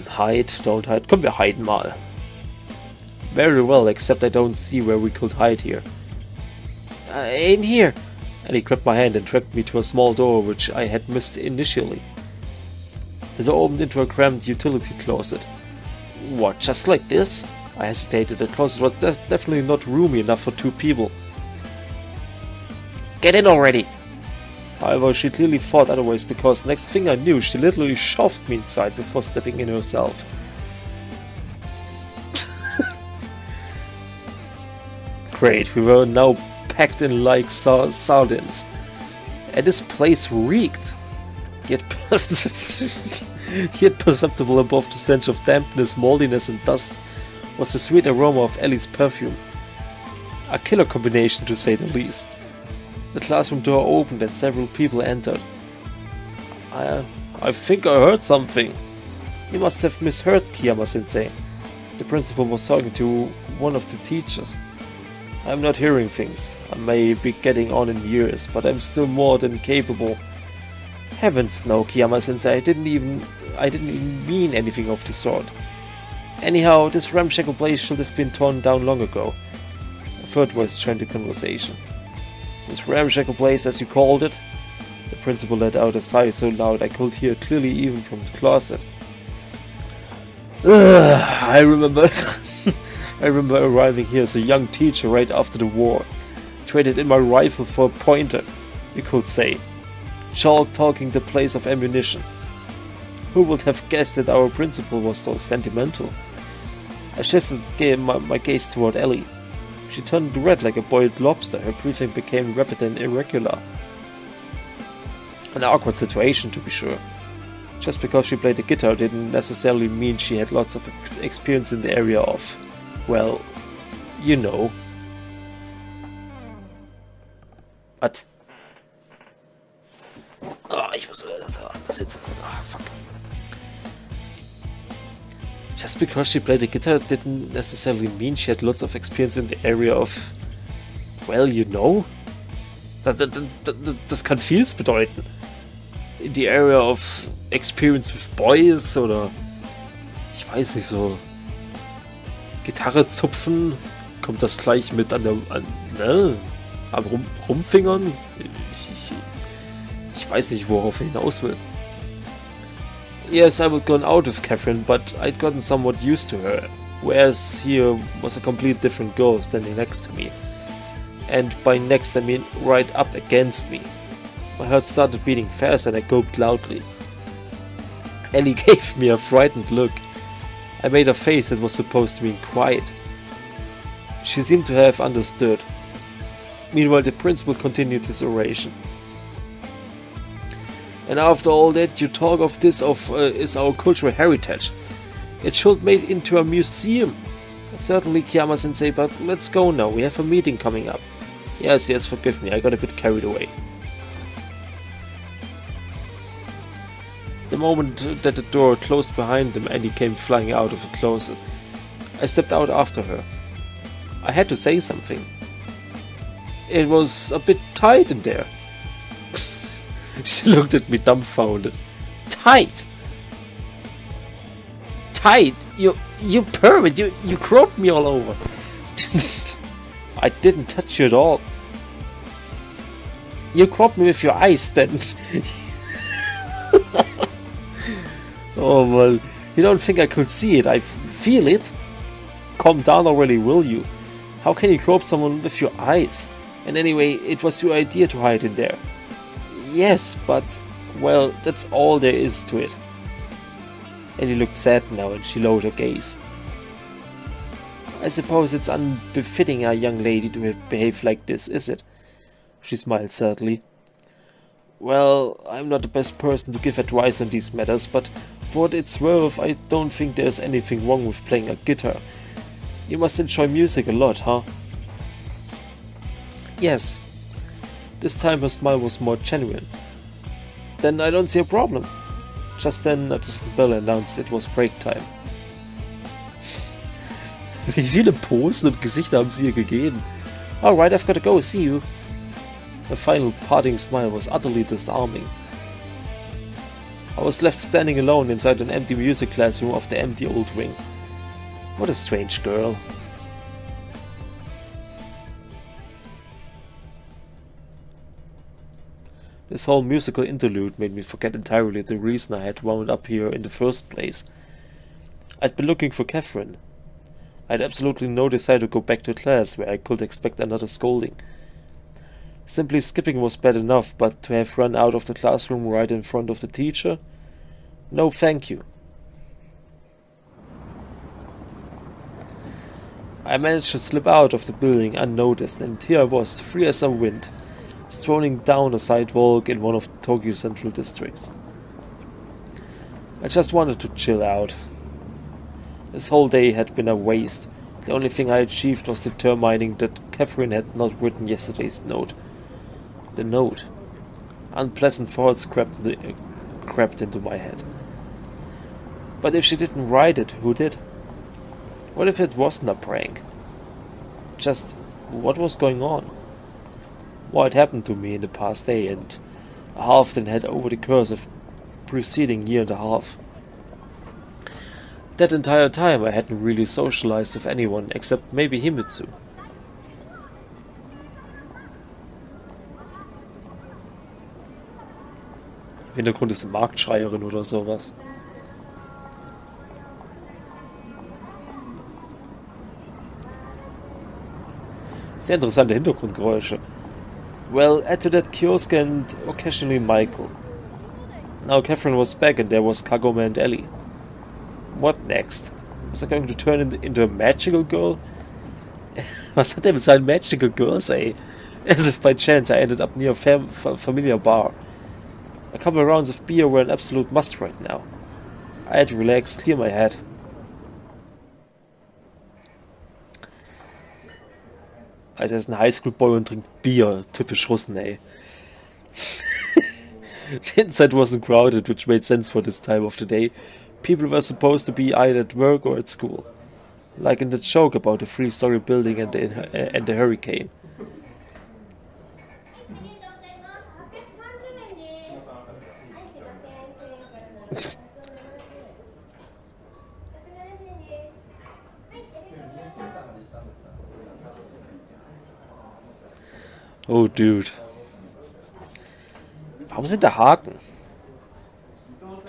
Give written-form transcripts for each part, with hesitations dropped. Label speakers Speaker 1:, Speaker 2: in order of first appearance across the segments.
Speaker 1: Hide, don't hide. Komm, wir hiden mal. Very well, except I don't see where we could hide here. In here! And he grabbed my hand and dragged me to a small door which I had missed initially. The door opened into a cramped utility closet. What, just like this? I hesitated. The closet was definitely not roomy enough for 2 people. Get in already! However, she clearly thought otherwise, because next thing I knew, she literally shoved me inside before stepping in herself. Great, we were now packed in like sardines. And this place reeked. Yet perceptible above the stench of dampness, moldiness and dust was the sweet aroma of Ellie's perfume. A killer combination, to say the least. The classroom door opened and several people entered. I think I heard something. You must have misheard, Kiyama-sensei. The principal was talking to one of the teachers. I'm not hearing things. I may be getting on in years, but I'm still more than capable. Heavens no, Kiyama-sensei, I didn't even mean anything of the sort. Anyhow, this ramshackle place should have been torn down long ago. A third voice joined the conversation. This ramshackle place, as you called it? The principal let out a sigh so loud I could hear it clearly even from the closet. I remember arriving here as a young teacher right after the war. Traded in my rifle for a pointer, you could say. Chalk talking the place of ammunition. Who would have guessed that our principal was so sentimental? I shifted my gaze toward Ellie. She turned red like a boiled lobster. Her breathing became rapid and irregular. An awkward situation, to be sure. Just because she played the guitar didn't necessarily mean she had lots of experience in the area of, well, you know. What? Ah, ich muss das sitzen. Ah, fuck. Just because she played the guitar didn't necessarily mean she had lots of experience in the area of, well, you know? Das kann vieles bedeuten. In the area of experience with boys oder, ich weiß nicht, so Gitarre zupfen, kommt das gleich mit am Rumfingern? Ich weiß nicht, worauf er hinaus will. Yes, I would gone out with Catherine, but I'd gotten somewhat used to her, whereas here was a complete different girl standing next to me. And by next I mean right up against me. My heart started beating fast and I gulped loudly. Ellie gave me a frightened look. I made a face that was supposed to mean quiet. She seemed to have understood. Meanwhile, the principal continued his oration. And after all that, you talk of this is our cultural heritage. It should be made into a museum. Certainly, Kiyama-sensei, but let's go now. We have a meeting coming up. Yes, forgive me. I got a bit carried away. The moment that the door closed behind them, Annie came flying out of the closet. I stepped out after her. I had to say something. It was a bit tight in there. She looked at me dumbfounded. Tight? Tight? You pervert! You groped me all over. I didn't touch you at all. You groped me with your eyes then. Oh well, you don't think I could see it? I feel it. Calm down already, will you? How can you grope someone with your eyes? And anyway, it was your idea to hide in there. Yes, but, well, that's all there is to it. Ellie looked sad now and she lowered her gaze. I suppose it's unbefitting a young lady to behave like this, is it? She smiled sadly. Well, I'm not the best person to give advice on these matters, but for what it's worth, I don't think there's anything wrong with playing a guitar. You must enjoy music a lot, huh? Yes. This time her smile was more genuine. Then I don't see a problem. Just then a distant bell announced it was break time. Wie viele Posen und Gesichter haben sie ihr gegeben? Alright, I've got to go, see you. Her final parting smile was utterly disarming. I was left standing alone inside an empty music classroom of the empty old wing. What a strange girl. This whole musical interlude made me forget entirely the reason I had wound up here in the first place. I'd been looking for Catherine. I had absolutely no desire to go back to class where I could expect another scolding. Simply skipping was bad enough, but to have run out of the classroom right in front of the teacher? No thank you. I managed to slip out of the building unnoticed, and here I was, free as a wind, strolling down a sidewalk in one of Tokyo's central districts. I just wanted to chill out. This whole day had been a waste. The only thing I achieved was determining that Catherine had not written yesterday's note. The note. Unpleasant thoughts crept into my head. But if she didn't write it, who did? What if it wasn't a prank? Just, what was going on? What had happened to me in the past day and a half then had over the course of preceding year and a half. That entire time I hadn't really socialized with anyone except maybe Himitsu. Im Hintergrund ist eine Marktschreierin oder sowas. Sehr interessante Hintergrundgeräusche. Well, add to that kiosk and occasionally Michael. Now Catherine was back and there was Kagome and Ellie. What next? Was I going to turn into a magical girl? Was hat er mit seinen magical girls, ey? As if by chance I ended up near a familiar bar. A couple of rounds of beer were an absolute must right now. I had to relax, clear my head. Also er ist ein Highschool-Boy und trinkt Bier. Typisch Russen, ey. The inside wasn't crowded, which made sense for this time of the day. People were supposed to be either at work or at school. Like in the joke about the 3-story building and the hurricane. Oh, dude. Warum sind da Haken? Um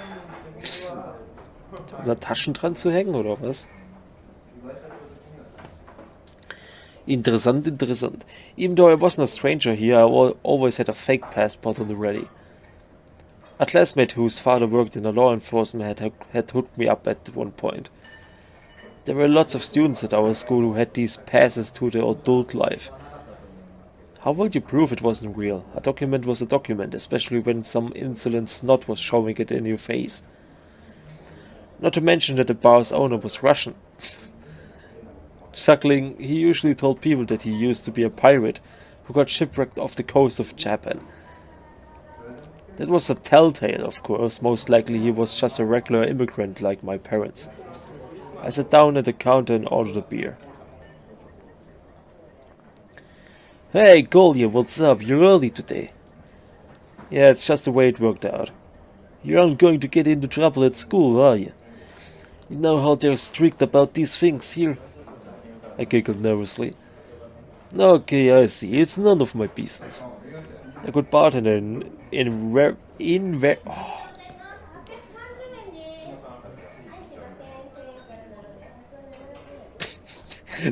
Speaker 1: da Taschen dran zu hängen, oder was? Interessant, interessant. Even though I wasn't a stranger here, I always had a fake passport on the ready. A classmate whose father worked in the law enforcement had hooked me up at one point. There were lots of students at our school who had these passes to the adult life. How would you prove it wasn't real? A document was a document, especially when some insolent snot was showing it in your face. Not to mention that the bar's owner was Russian. Chuckling, he usually told people that he used to be a pirate who got shipwrecked off the coast of Japan. That was a telltale, of course. Most likely he was just a regular immigrant like my parents. I sat down at the counter and ordered a beer. Hey, Golia, what's up? You're early today. Yeah, it's just the way it worked out. You aren't going to get into trouble at school, are you? You know how they're strict about these things here? I giggled nervously. Okay, I see. It's none of my business. A good bartender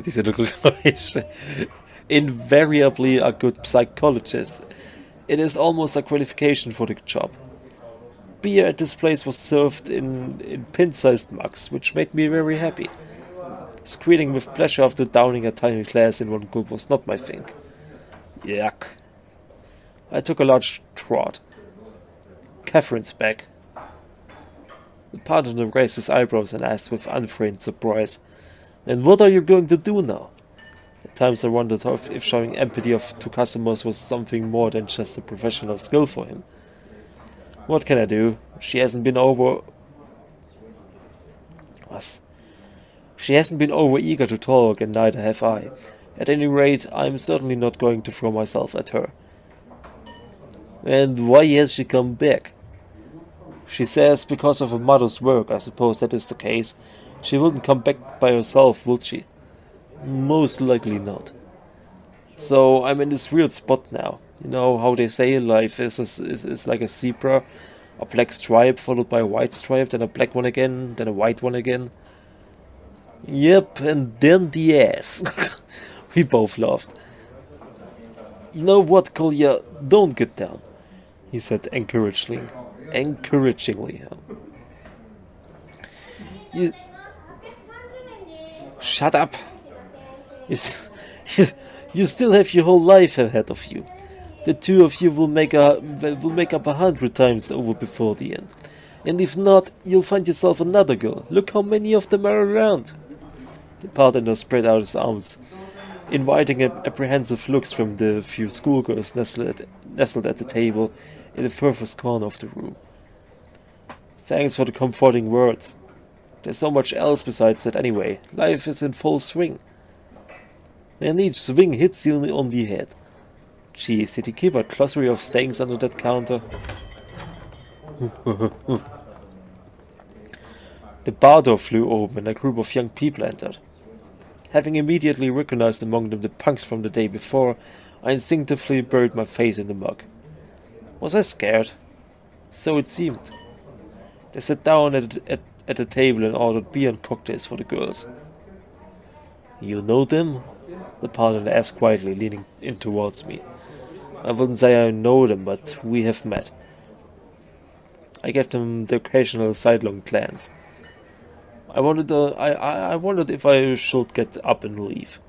Speaker 1: Diese Geräusche. Invariably a good psychologist. It is almost a qualification for the job. Beer at this place was served in pint-sized mugs, which made me very happy. Squealing with pleasure after downing a tiny glass in one gulp was not my thing. Yuck. I took a large draught. Catherine's back. The partner raised his eyebrows and asked with unfeigned surprise, "And what are you going to do now?" At times I wondered if showing empathy to customers was something more than just a professional skill for him. What can I do? She hasn't been over eager to talk, and neither have I. At any rate, I'm certainly not going to throw myself at her. And why has she come back? She says because of her mother's work. I suppose that is the case. She wouldn't come back by herself, would she? Most likely not. So I'm in this weird spot now. You know how they say life is like a zebra, a black stripe followed by a white stripe, then a black one again, then a white one again. Yep, and then the ass. We both laughed. You know what, Kolya? Don't get down, he said encouragingly. You shut up. You still have your whole life ahead of you. The two of you will make up 100 times over before the end. And if not, you'll find yourself another girl. Look how many of them are around. The partner spread out his arms, inviting apprehensive looks from the few schoolgirls nestled at the table in the furthest corner of the room. Thanks for the comforting words. There's so much else besides that anyway. Life is in full swing. And each swing hits you on the head. Jeez, did he keep a glossary of sayings under that counter? The bar door flew open and a group of young people entered. Having immediately recognized among them the punks from the day before, I instinctively buried my face in the mug. Was I scared? So it seemed. They sat down at the table and ordered beer and cocktails for the girls. You know them? The partner asked quietly, leaning in towards me. I wouldn't say I know them, but we have met. I gave them the occasional sidelong glance. I wondered if I should get up and leave.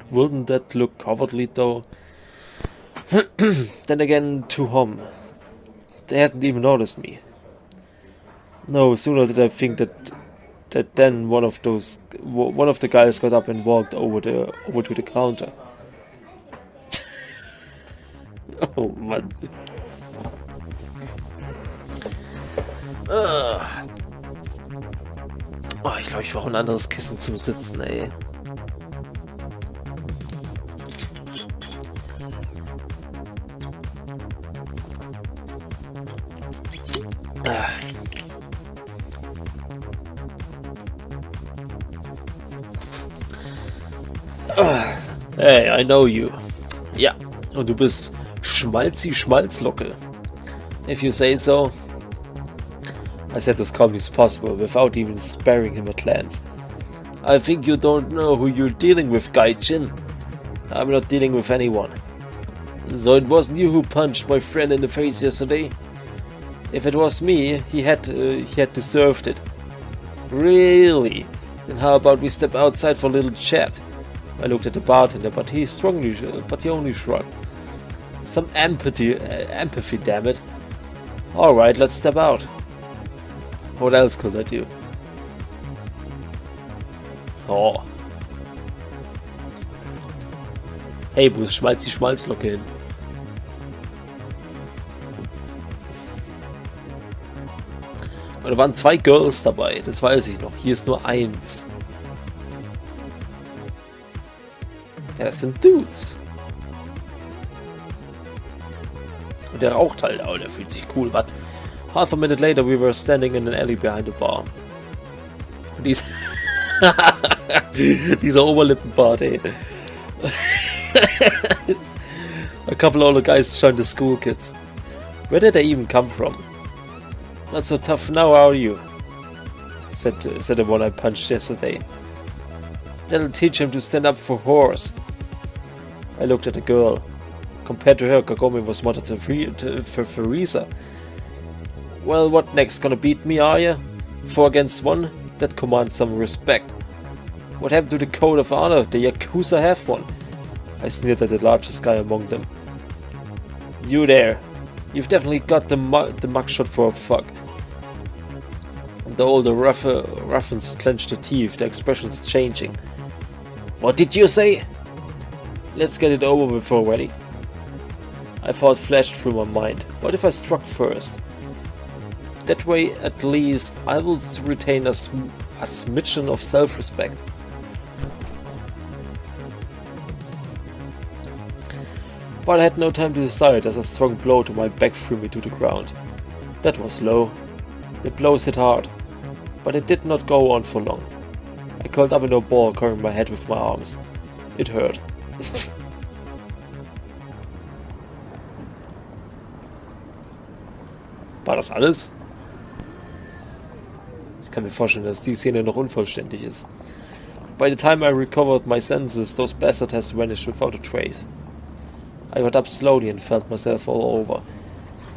Speaker 1: Wouldn't that look cowardly, though? Then again, to whom? They hadn't even noticed me. No sooner did I think that then one of the guys got up and walked over to the counter. Oh Mann. Oh, ich glaube, ich brauche ein anderes Kissen zum Sitzen, ey. Hey, I know you. Ja, und du bist Schmalzi-Schmalzlocke. If you say so. I said as calmly as possible, without even sparing him a glance. I think you don't know who you're dealing with, Gaijin. I'm not dealing with anyone. So it wasn't you who punched my friend in the face yesterday? If it was me, he had deserved it. Really? Then how about we step outside for a little chat? I looked at the bartender, but he only shrugged. Some empathy, damn it. Alright, let's step out. What else could I do? Oh. Hey, wo ist Schmalzi-Schmalzlocke hin? Und da waren 2 Girls dabei, das weiß ich noch. Hier ist nur 1. Das sind Dudes. Und der raucht halt, aber der fühlt sich cool, was? Half a minute later we were standing in an alley behind the bar. Und dieser Oberlippenbart, ey. A couple older guys joined the school kids. Where did they even come from? Not so tough now, are you? Said the one I punched yesterday. That'll teach him to stand up for whores. I looked at the girl. Compared to her, Kagome was mother to Teresa. Well, what next? Gonna beat me, are ya? 4 against 1? That commands some respect. What happened to the code of honor? The Yakuza have one. I sneered at the largest guy among them. You there. You've definitely got the mugshot for a fuck. The older ruffians clenched their teeth, their expressions changing. What did you say? Let's get it over with already. A thought flashed through my mind. What if I struck first? That way, at least, I will retain a smidgen of self-respect. But I had no time to decide as a strong blow to my back threw me to the ground. That was low. The blows hit hard, but it did not go on for long. I curled up in a ball, covering my head with my arms. It hurt. War das alles? Ich kann mir vorstellen, dass die Szene noch unvollständig ist. By the time I recovered my senses, those bastard has vanished without a trace. I got up slowly and felt myself all over.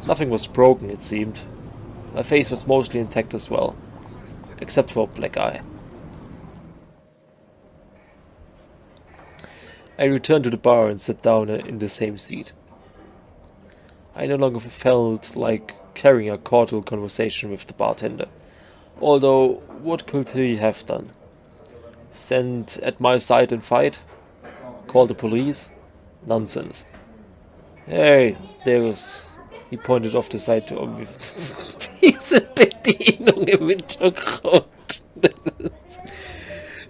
Speaker 1: Nothing was broken, it seemed. My face was mostly intact as well, except for a black eye. I returned to the bar and sat down in the same seat. I no longer felt like carrying a cordial conversation with the bartender. Although, what could he have done? Stand at my side and fight? Call the police? Nonsense. Hey, there's... He pointed off the side to... Diese Bedienung im Hintergrund.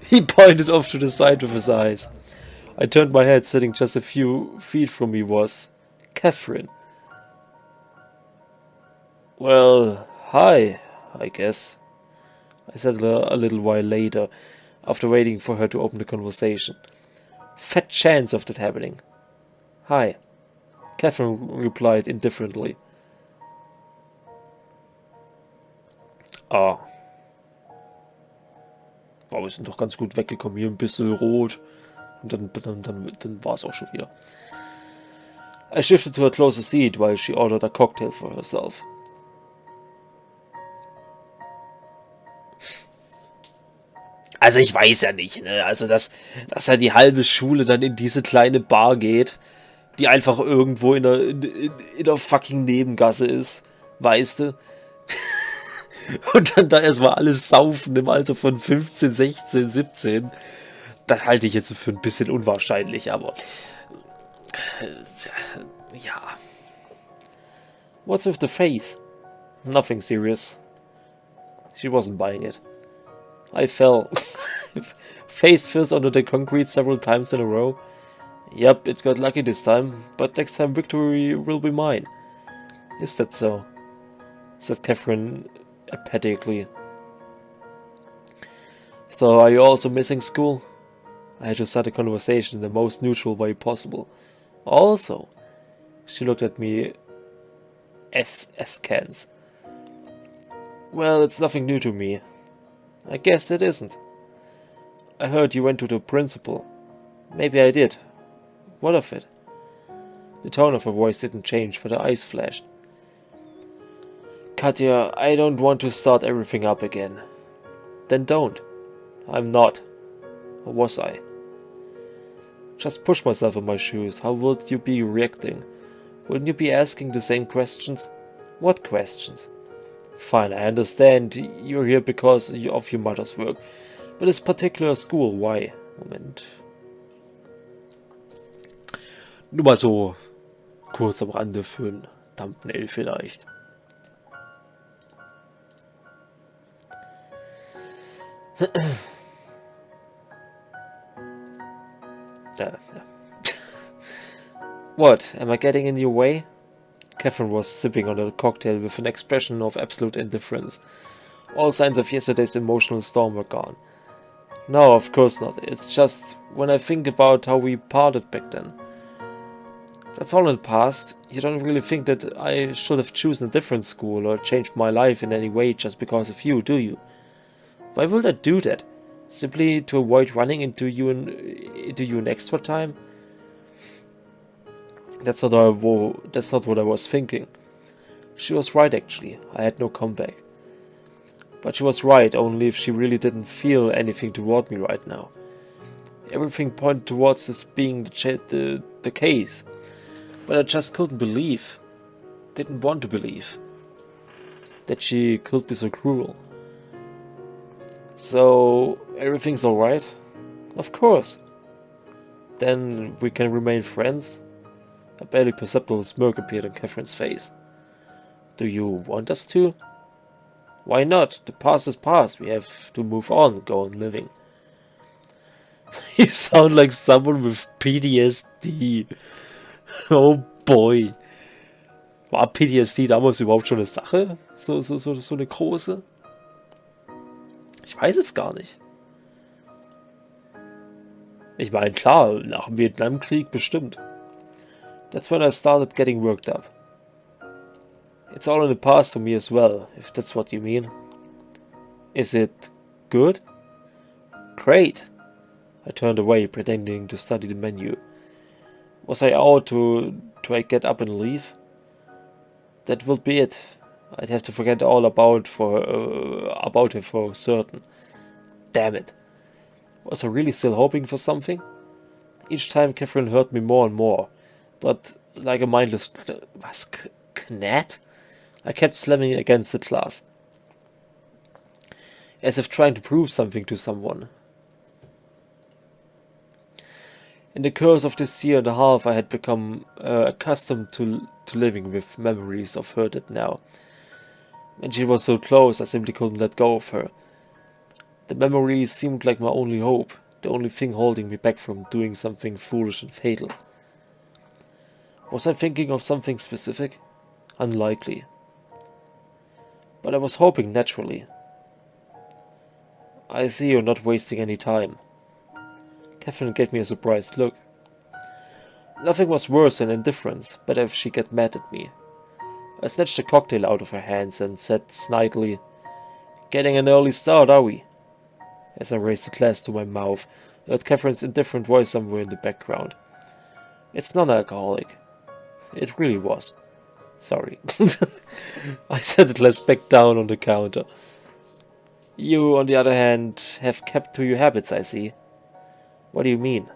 Speaker 1: He pointed off to the side with his eyes. I turned my head. Sitting just a few feet from me was... Catherine. Well, hi, I guess. I said a little while later, after waiting for her to open the conversation. Fat chance of that happening. Hi. Catherine replied indifferently. Ah. Aber wir sind doch ganz gut weggekommen. Hier ein bisschen rot. Und dann war es auch schon wieder. I shifted to a closer seat while she ordered a cocktail for herself. Also ich weiß ja nicht, ne? Also dass ja die halbe Schule dann in diese kleine Bar geht, die einfach irgendwo in der fucking Nebengasse ist, weißt du? Und dann da erstmal alles saufen im Alter von 15, 16, 17. Das halte ich jetzt für ein bisschen unwahrscheinlich, aber... ja. What's with the face? Nothing serious. She wasn't buying it. I fell. Face first onto the concrete several times in a row. Yep, it got lucky this time, but next time victory will be mine. Is that so? Said Catherine apathetically. So, are you also missing school? I had to start a conversation in the most neutral way possible. Also? She looked at me askance. Well, it's nothing new to me. I guess it isn't. I heard you went to the principal. Maybe I did. What of it? The tone of her voice didn't change, but her eyes flashed. Katja, I don't want to start everything up again. Then don't. I'm not. Or was I? Just push myself in my shoes. How would you be reacting? Wouldn't you be asking the same questions? What questions? Fine, I understand. You're here because of your mother's work. But this particular school, why? Moment. Nur mal so kurz am Rande für ein Thumbnail vielleicht. What? Am I getting in your way? Catherine was sipping on a cocktail with an expression of absolute indifference. All signs of yesterday's emotional storm were gone. No, of course not. It's just when I think about how we parted back then. That's all in the past. You don't really think that I should have chosen a different school or changed my life in any way just because of you, do you? Why would I do that? Simply to avoid running into you in extra time? That's not what I was thinking. She was right, actually. I had no comeback. But she was right, only if she really didn't feel anything toward me right now. Everything pointed towards this being the case. But I just couldn't believe. Didn't want to believe. That she could be so cruel. So, everything's alright? Of course. Then we can remain friends? A barely perceptible smirk appeared on Catherine's face. Do you want us to? Why not? The past is past. We have to move on, go on living. You sound like someone with PTSD. Oh boy. War PTSD damals überhaupt schon eine Sache? So eine große? Ich weiß es gar nicht. Ich meine, klar, nach dem Vietnamkrieg bestimmt. That's when I started getting worked up. It's all in the past for me as well, if that's what you mean. Is it good? Great! I turned away, pretending to study the menu. Was I out to I get up and leave? That would be it. I'd have to forget all about her for certain. Damn it. Was I really still hoping for something? Each time Catherine hurt me more and more, but like a mindless gnat, I kept slamming against the glass, as if trying to prove something to someone. In the course of this year and a half, I had become accustomed to living with memories of her that now. And she was so close, I simply couldn't let go of her. The memories seemed like my only hope, the only thing holding me back from doing something foolish and fatal. Was I thinking of something specific? Unlikely. But I was hoping naturally. I see you're not wasting any time. Catherine gave me a surprised look. Nothing was worse than indifference, better if she get mad at me. I snatched a cocktail out of her hands and said snidely, "Getting an early start, are we?" As I raised the glass to my mouth, I heard Catherine's indifferent voice somewhere in the background. It's non-alcoholic. It really was. Sorry. I set the glass back down on the counter. You, on the other hand, have kept to your habits, I see. What do you mean?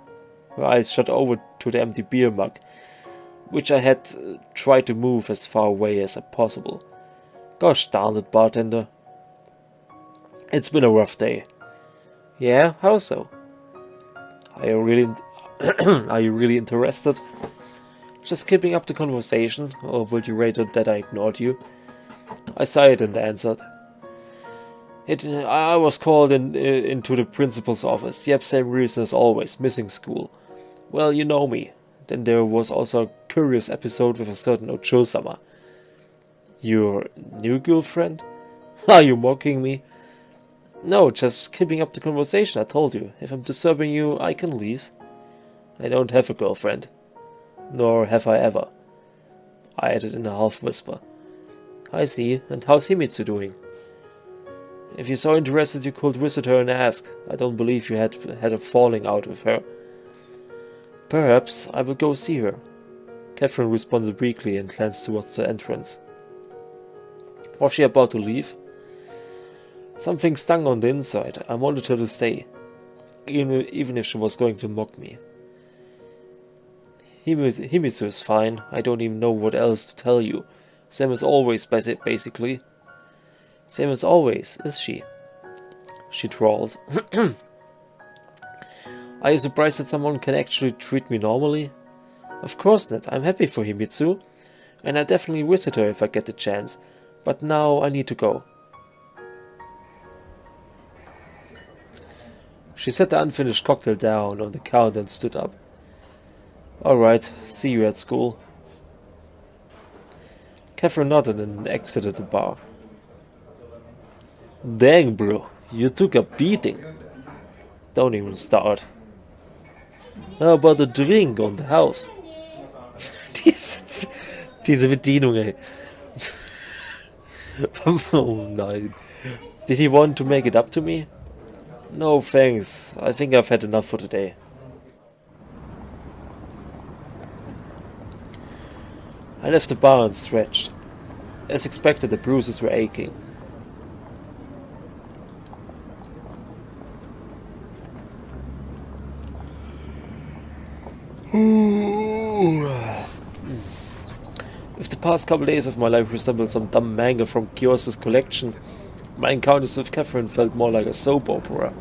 Speaker 1: Her eyes shot over to the empty beer mug, which I had tried to move as far away as possible. Gosh darn it, bartender. It's been a rough day. Yeah, how so? Are you really interested? Just keeping up the conversation, or would you rather that I ignored you? I sighed and answered. I was called into the principal's office. Yep, same reason as always, missing school. Well, you know me. Then there was also a curious episode with a certain Ocho-sama. Your new girlfriend? Are you mocking me? No, just keeping up the conversation, I told you. If I'm disturbing you, I can leave. I don't have a girlfriend. Nor have I ever. I added in a half whisper. I see, and how's Himitsu doing? If you're so interested, you could visit her and ask. I don't believe you had a falling out with her. Perhaps I will go see her. Catherine responded weakly and glanced towards the entrance. Was she about to leave? Something stung on the inside. I wanted her to stay, even if she was going to mock me. Himitsu is fine. I don't even know what else to tell you. Same as always, basically. Same as always, is she? She drawled. Are you surprised that someone can actually treat me normally? Of course not. I'm happy for Himitsu, and I definitely visit her if I get the chance. But now I need to go. She set the unfinished cocktail down on the counter and stood up. Alright, see you at school. Catherine nodded and exited the bar. Dang, bro, you took a beating. Don't even start. How about a drink on the house? diese Bedienung, ey. Oh nein. Did he want to make it up to me? No thanks, I think I've had enough for today. I left the bar and stretched. As expected, the bruises were aching. If the past couple days of my life resembled some dumb manga from Kyosa's collection, my encounters with Catherine felt more like a soap opera.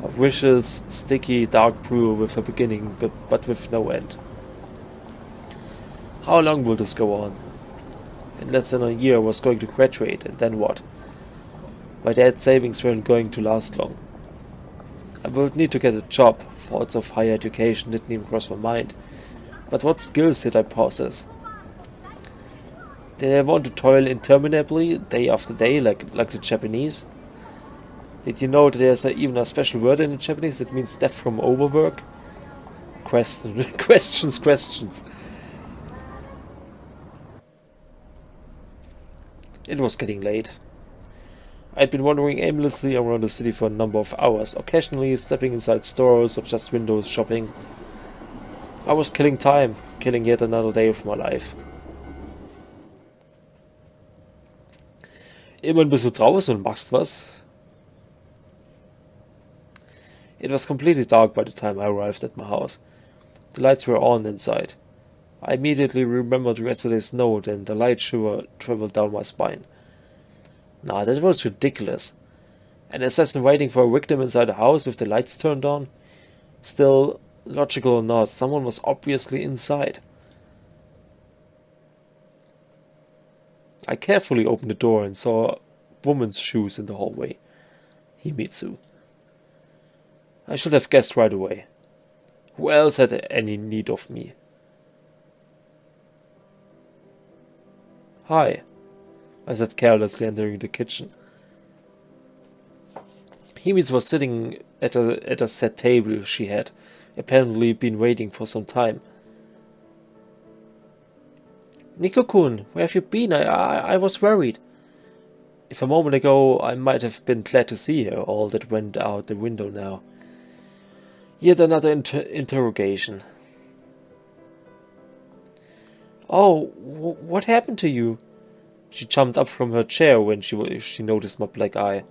Speaker 1: A vicious, sticky, dark brew with a beginning, but with no end. How long will this go on? In less than a year I was going to graduate, and then what? My dad's savings weren't going to last long. I would need to get a job. Thoughts of higher education didn't even cross my mind. But what skills did I possess? Did I want to toil interminably, day after day, like the Japanese? Did you know that there's even a special word in the Japanese that means death from overwork? Questions. It was getting late. I'd been wandering aimlessly around the city for a number of hours, occasionally stepping inside stores or just windows shopping. I was killing time, killing yet another day of my life. Immerhin bist du draußen und machst was. It was completely dark by the time I arrived at my house. The lights were on inside. I immediately remembered yesterday's note and the light shiver traveled down my spine. Nah, that was ridiculous. An assassin waiting for a victim inside a house with the lights turned on? Still, logical or not, someone was obviously inside. I carefully opened the door and saw a woman's shoes in the hallway. Himitsu. I should have guessed right away. Who else had any need of me? Hi, I said carelessly, entering the kitchen. Himitsu was sitting at a set table she had apparently been waiting for some time. Nico-kun, where have you been? I was worried. If a moment ago I might have been glad to see her, all that went out the window now. Yet another interrogation. Oh, what happened to you? She jumped up from her chair when she noticed my black eye.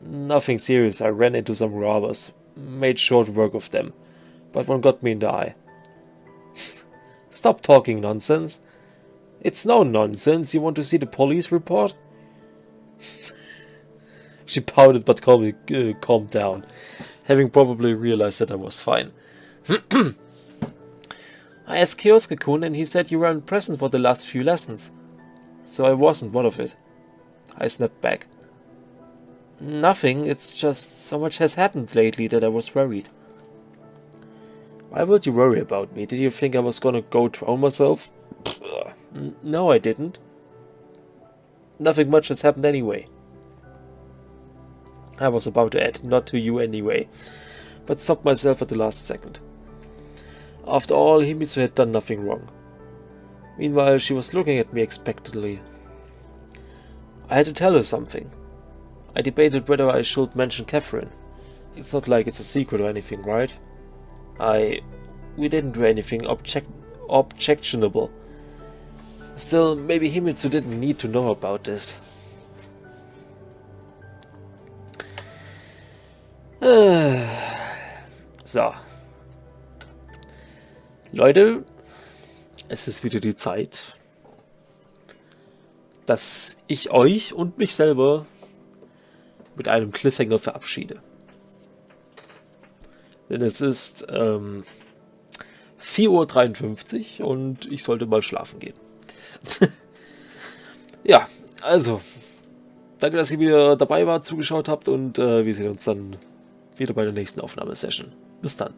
Speaker 1: Nothing serious. I ran into some robbers. Made short work of them. But one got me in the eye. Stop talking nonsense. It's no nonsense. You want to see the police report? She pouted but calmed down, having probably realized that I was fine. I asked Kyosuke-kun and he said you weren't present for the last few lessons. So I wasn't one of it. I snapped back. Nothing, it's just so much has happened lately that I was worried. Why would you worry about me? Did you think I was gonna go drown myself? No, I didn't. Nothing much has happened anyway. I was about to add, not to you anyway, but stopped myself at the last second. After all, Himitsu had done nothing wrong. Meanwhile, she was looking at me expectantly. I had to tell her something. I debated whether I should mention Catherine. It's not like it's a secret or anything, right? We didn't do anything objectionable. Still, maybe Himitsu didn't need to know about this. So. Leute, es ist wieder die Zeit, dass ich euch und mich selber mit einem Cliffhanger verabschiede. Denn es ist 4:53 Uhr und ich sollte mal schlafen gehen. Ja, also, danke, dass ihr wieder dabei wart, zugeschaut habt und wir sehen uns dann wieder bei der nächsten Aufnahmesession. Bis dann.